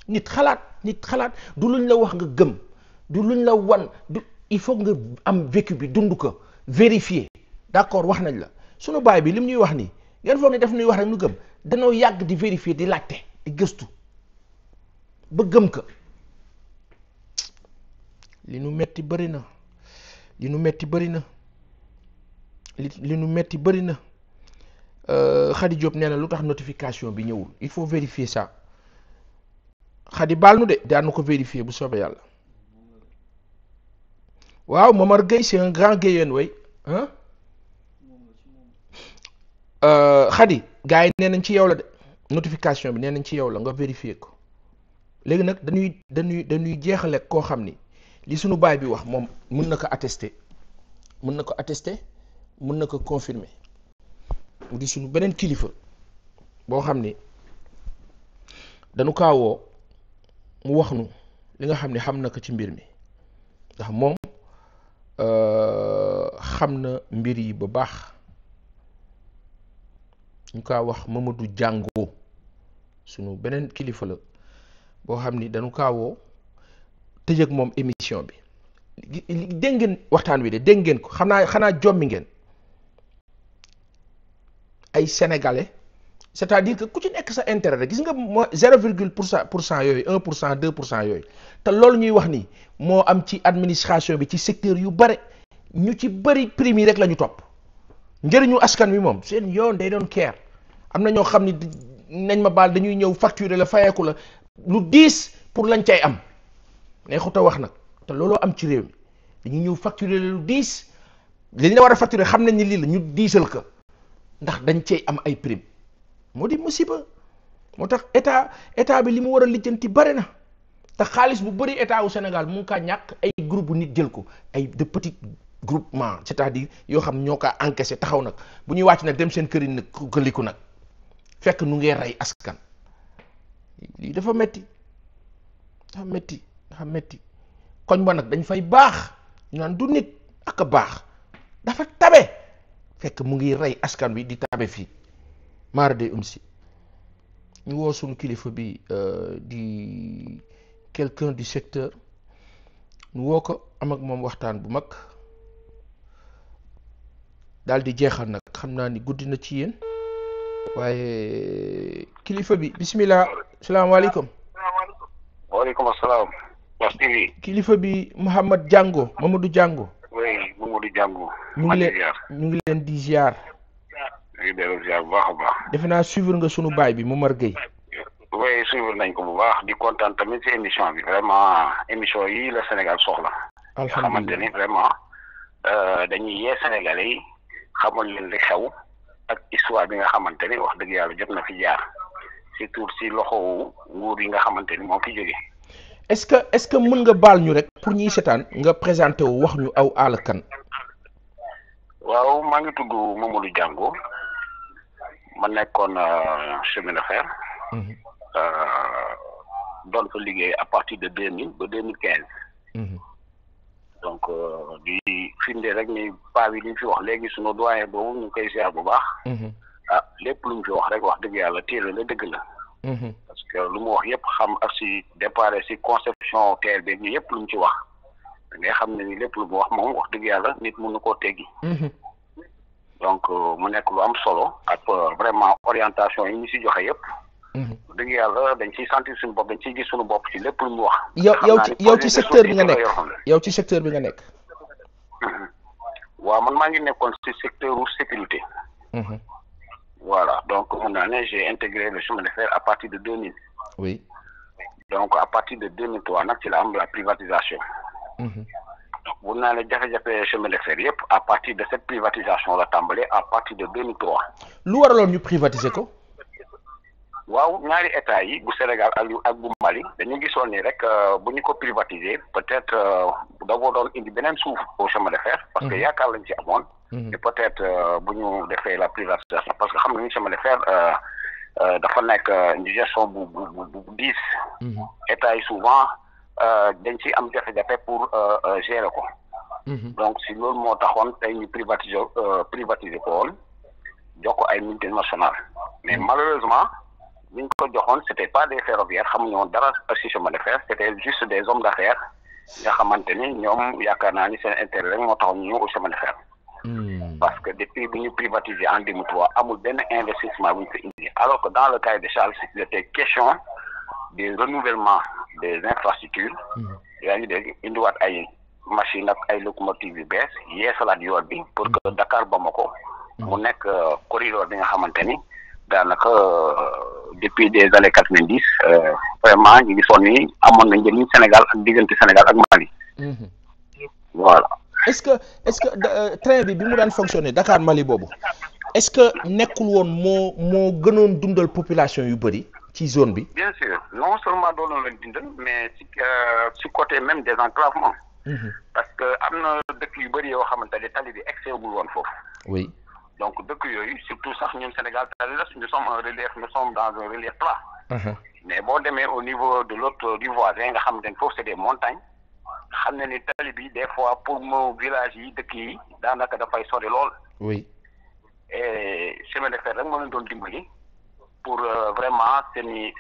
nit xalaat du luñ la wax nga gëm du luñ la wan du il faut nga am vécu bi dund ko vérifier d'accord wax nañ la sunu baay bi lim ñuy wax nii ngeen foog ne daf ñuy wax rek nu gëm danoo yàgg di vérifier di laajte di gëstu ba gëm ko li nu metti bëri na li nu metti bëri na li nu metti bëri na Khady Diop nee na lu tax notification bi ñëwul il faut vérifier ça Khady baal nu de daan na ko vérifier bu soobee yàlla waaw Momar Gueye c'est un grand Guèyeen way ah Khady gars yi nee nañ ci yow la de notification bi nee nañ ci yow la nga vérifier ko léegi nag dañuy jeexale koo xam ni li sunu baay bi wax moom mën na ko attester mën na ko confirmer mu di sunu beneen kilifa boo xam ni dañu kaawoo mu wax nu li nga xam ne xam na ko ci mbir mi ndax moom xam na mbir yi ba baax ñu kaa wax Mamadou Diango sunu beneen kilifa la boo xam ni dañu kaawoo tëj ak moom émission bi dégg ngeen waxtaan wi de dégg ngeen ko xanaa jommi ngeen ay sénégalais c'est-à-dire que ku ci nekk sa intérêt rek gis nga moo 0,% yooyu 1% 2% yooyu te loolu ñuy wax ni moo am ci administration bi ci secteur yu bare ñu ci bëri prime yi rek la ñu topp njëriñu askan wi moom seen yoon day doon keer am na ñoo xam ni nañ ma baal dañuy ñëw facturer la fayeeku la lu diis pour lañ cay am neexut a wax nag te looloo am ci réew mi dañuy ñëw facturer la lu diis li ñu la war a facturer xam nañ ni lii la ñu diisal ko ndax dañ cay am ay prime moo di musiba moo tax état bi li mu war a lijjanti bare na te xaalis bu bëri état wu Sénégal mu ngi kaa ñàkk ay groupe bu nit jël ko ay de petits groupement c'est-à-dire yoo xam ñoo kaa encaissé taxaw nag bu ñuy wàcc nag dem seen kër yi nag gëliku nag fekk nu ngee rey askan lii dafa metti koñ ba nag dañ fay baax ñu naan du nit ak a baax dafa tabe fekk mu ngi rey askan wi di tabe fii maara de si ñu woo suñu kilifa bi di quelqu'un du secteur ñu woo ko am ak moom waxtaan bu mag daal di jeexal nag xam naa ni guddi na ci yéen waaye kilifa bi bismillah salaamaaleykum. waaleykum asalaam. kilifa bi Mamadou Diango. oui Mamadou Diango. ñu ngi leen di ziar. ñu ngi dellu ziar bu baax a baax. defe naa suivre nga sunu baay bi Momar Gueye. oui suivre nañ ko bu baax di kontaan tamit ci émission bi vraiment émission yi la Sénégal soxla. alhamdulilah xamante ni vraiment dañuy yee Sénégalais yi xamal leen li xew ak histoire bi nga xamante ni wax dëgg yàlla jot na fi jaar surtout ci loxo nguur yi nga xamante ni moo fi jóge. est-ce que mën nga baal ñu rek pour ñuy seetaan nga présenté wu wax ñu aw Alla Kane. waaw maa ngi tudd Mamadou Diango ma nekkoon chemin de fer. doon fa liggéey à partir de 2000 ba 2015. donc di firnde rek ni paa bi li ñu fi wax léegi sunu doyen boobu ñu ngi koy ziar bu baax. lépp lu ñu fi wax rek wax dëgg yàlla téere la dëgg la. parce que lu mu wax yëpp xam ak si départ si conception terre bi ñu yëpp lu mu ci wax da ngay xam ne ni lépp lu mu wax moom wax dëgg yàlla nit mënu koo teggi. donc mu nekk lu am solo ak vraiment orientation yi ñu si joxe yëpp. dëgg yàlla dañ ciy sentir suñu bopp dañ ciy gis suñu bopp ci lépp lu mu wax. yow ci secteur bi nga nekk yow ci secteur bi nga nekk. waaw man maa ngi nekkoon ci secteur sécurité. Voilà, donc mon année, j'ai intégré le chemin de fer à partir de 2000. Oui. Donc à partir de 2003, c'est la privatisation. Donc vous avez le chemin de fer à partir de cette privatisation, la tambalé à partir de 2003. L'où alors nous privatiser quoi? waaw ñaari état yi bu Sénégal ak bu Mali dañu gisoon ni rek bu ñu ko privatiser peut-être dafa doon indi beneen suuf au chemin de fer parce que yaakaar lañ ci amoon et peut-être bu ñu defee la privatisation parce que xam nga ni chemin de fer dafa nekk une gestion bu diis état yi souvent dañ ci am jafe-jafe pour gérer ko donc si loolu moo taxoon tey ñu privatiser ko woon jox ko ay multinationales mais malheureusement ñu ngi ko joxoon c'était pas des ferroviaires xamuñu woon dara ci chemin de fer c'était juste des hommes d'affaires nga xamante ni ñoom yaakaar naa ni seen intérêt rek moo tax ñu ñëw au chemin de fer. Parce que depuis bi ñu privatisé en 2003 amul benn investissement bu ñu fa indi alors que dans le cahier des charges il était question du renouvellement des infrastructures. yaa ngi dégg indiwaat ay machines ak ay locomotives yu bees yeesalaat yoon bi pour que Dakar Bamako mu nekk corridor bi nga xamante ni daanaka depuis des années 90 vraiment ñu ngi sonn ni amoon na njëriñ Sénégal ak diggante Sénégal ak Mali. Voilà. est-ce que train bi mu daan fonctionner Dakar Mali boobu est-ce que nekkul woon moo gënoon dundal population yu bëri ci zone bi. Bien sûr non seulement doonoon leen dundal mais ci côté même des enclavements. Parce que am na dëkk yu bëri yoo xamante ne tali bi excès wul woon foofu. Oui. Donc dëkk yooyu surtout sax ñun Sénégal tali la nous sommes un relief nous sommes dans un relief plat. Mais boo demee au niveau de l'autre du voisin nga xamante ne foofu c'est des montagnes xam ne ni tali bi des fois pour mu village yi dëkk yi daanaka dafay sori lool. Oui. Et chemin de fer rek moo leen doon dimbali pour vraiment seeni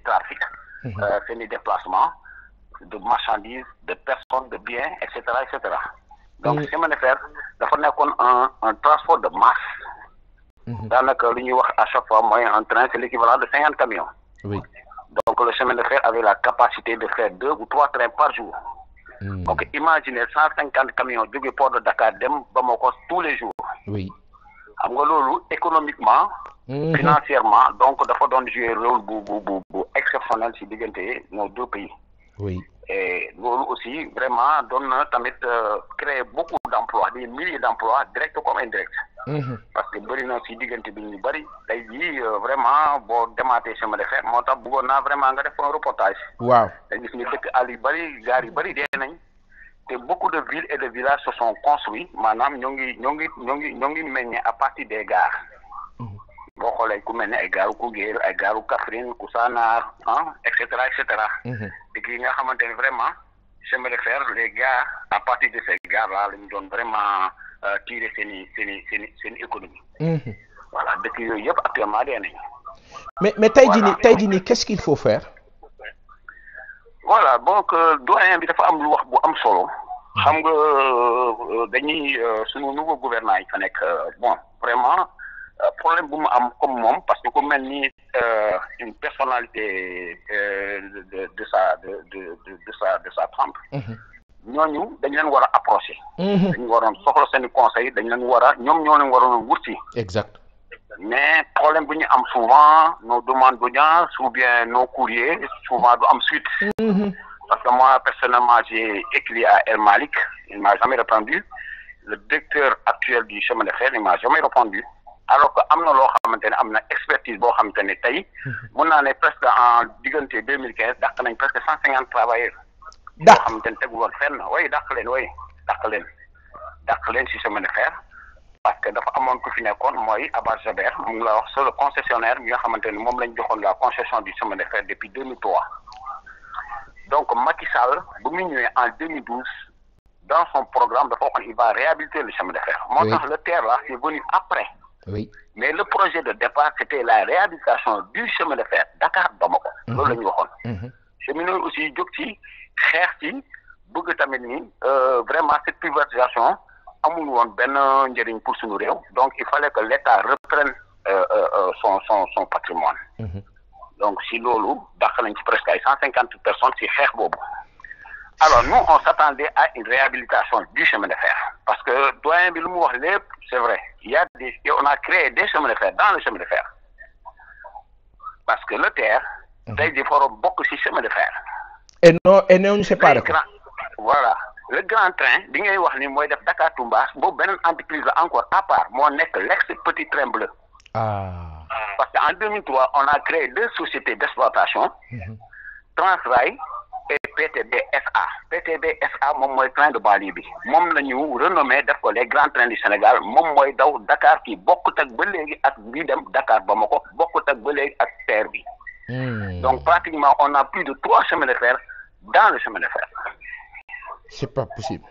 trafic. Seeni déplacement de marchandises de personnes de biens et cetera et cetera. Donc chemin de fer dafa nekkoon un transport de masse. Daanaka lu ñuy wax à chaque fois mooy un train c'est l'équivalent de 50 camions. Oui. Donc le chemin de fer avait la capacité de faire 2 ou 3 trains par jour. Donc imaginez 150 camions jóge port de Dakar dem Bamako tous les jours. Oui. xam nga loolu économiquement. Financièrement donc dafa doon jouer rôle bu exceptionnel ci diggante nos deux pays. Oui. Et loolu aussi vraiment doon na tamit créer beaucoup d'emplois des milliers d'emplois directs comme indirects. Parce que bëri na ci diggante bi ñu bëri tey jii vraiment boo demaatee chemin de fer moo tax bëggoon naa vraiment nga def un reportage. Waaw dañ gis ni dëkk àll yu bëri gaar yu bëri dee nañ te beaucoup de villes et de villages se sont construits maanaam ñoo ngi meññe à partir des gares. boo xoolee ku mel ne ay gaaru Koungheul ay gaaru Kaffrine Koussanar et cetera et cetera. dëkk yi nga xamante ne vraiment chemin de fer les gares à partir de ces gares là la ñu doon vraiment tirer seen économie. Voilà dëkk yooyu yëpp actuellement dee nañu. mais tey jii nii qu'est-ce qu'il faut faire. Voilà donc doyen bi dafa am lu wax bu am solo. xam nga dañuy sunu nouveau gouvernement yi fa nekk bon vraiment. Problème bu mu am comme moom parce que ku mel ni une personnalité de sa trempe. ñooñu dañ leen war a approcher. dañu waroon soxla seen conseil dañ leen war a ñoom ñoo leen waroon wut si. Exact. Mais problème bu ñu am souvent nos demandes d'audience ou bien nos courriers souvent du am suite. Parce que moi personnellement j'ai écrit à El Malick il m'a jamais répondu le directeur actuel du chemin de fer il m'a jamais répondu. Alors que am na loo xamante ne am na expertise boo xamante ne tey mun naa ne presque en diggante 2015 dàq nañ presque 150 travailleurs. yoo xamante ne tegul woon fenn way dàq leen ci chemin de fer parce que dafa amoon ku fi nekkoon mooy Abbas Jaber mu la wax c'est le concessionnaire bi nga xamante ne moom lañ joxoon la concession du chemin de fer depuis 2003. Donc Macky Sall bu mu ñëwee en 2012 dans son programme dafa waxoon il va réhabiliter le chemin de fer. moo tax le TER là c'est venu après. Oui. Mais le projet de départ c'était la réhabilitation du chemin de fer Dakar Bamako. loolu la ñu waxoon. cheminot aussi jóg ci xeex ci bëgg tamit ni vraiment cette privatisation amul woon benn njëriñ pour suñu réew donc il fallait que l'État reprenne son patrimoine. Donc si loolu dàq nañ ci presque ay 150 personnes ci xeex boobu. Alors nous on s'attendait à une réhabilitation du chemin de fer parce que doyen bi lu mu wax lépp c'est vrai on a créé des chemins de fer dans le chemin de fer parce que le TER tey di foro bokk ci chemin de fer et non ñu séparé ko voilà le grand train bi ngay wax ni mooy def Dakar Toumbas boobu beneen entreprise la encore à part moo nekk l'ex Petit Train Bleu. Parce qu'en 2003 on a créé 2 sociétés d'exploitation. Transrail et PTB-SA. PTB-SA moom mooy train de banlieue bi moom la ñu renommé def ko les grands trains du Sénégal moom mooy daw Dakar kii bokkut ak ba léegi ak bii dem Dakar Bamako bokkut ak ba léegi ak TER bi. Donc pratiquement on a plus de 3 chemins de fer dans le chemin de fer. C'est pas possible.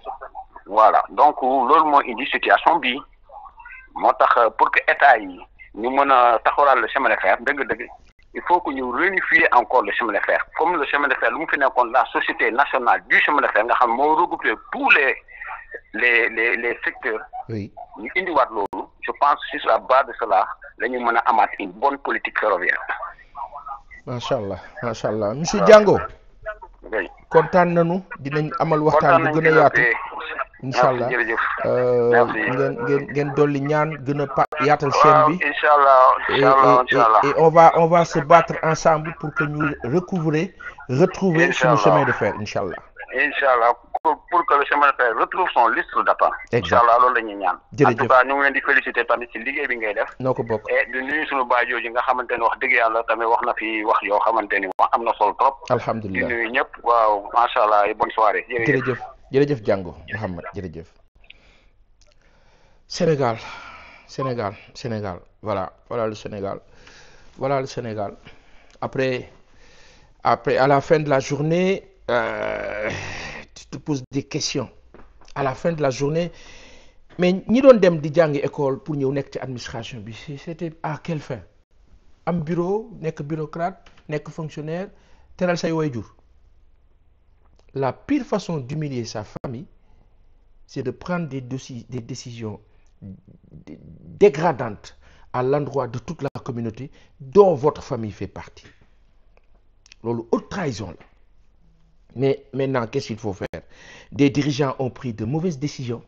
Voilà donc loolu moo indi situation bi moo tax pour que état yi ñu mën a taxawal le chemin de fer dëgg-dëgg il faut que ñu réunifier encore le chemin de fer comme le chemin de fer lu mu fi nekkoon la société nationale du chemin de fer nga xam moo regroupé tous les secteurs. oui ñu indiwaat loolu je pense que sur la base de cela la ñu mën a amaat une bonne politique ferroviaire. macha allah monsieur Diango. oui kontaan nañu dinañ amal waxtaan bu gën a yaatu. incha allah ngeen dolli ñaan gën a yaatal chaîne bi. incha allah et on va se battre ensemble pour que ñu retrouver suñu chemin de fer incha allah. incha allah pour que le chemin de fer retrouve son lustre d'attente. incha allah loolu la ñuy ñaan. jërëjëf en tout cas ñu ngi leen di féliciter tamit ci liggéey bi ngay def. noo ko bokk et di nuyu suñu baay jooju nga xamante ne wax dëgg yàlla tamit wax na fi wax yoo xamante ni am na solo trop. alhamdulilah di nuyu ñëpp waaw macha allah et bonne soirée. jërëjëf Diango Mouhamed jërëjëf. Sénégal voilà le Sénégal après à la fin de la journée tu te poses des questions à la fin de la journée mais ñi doon dem di jàngi école pour ñëw nekk ci administration bi c'était à quelle fin am bureau nekk bureaucrate nekk fonctionnaire teral say waajur. La pire façon d'humilier sa famille, c'est de prendre des décisions dégradantes à l'endroit de toute la communauté dont votre famille fait partie. C'est une haute trahison. Mais maintenant, qu'est-ce qu'il faut faire? Des dirigeants ont pris de mauvaises décisions.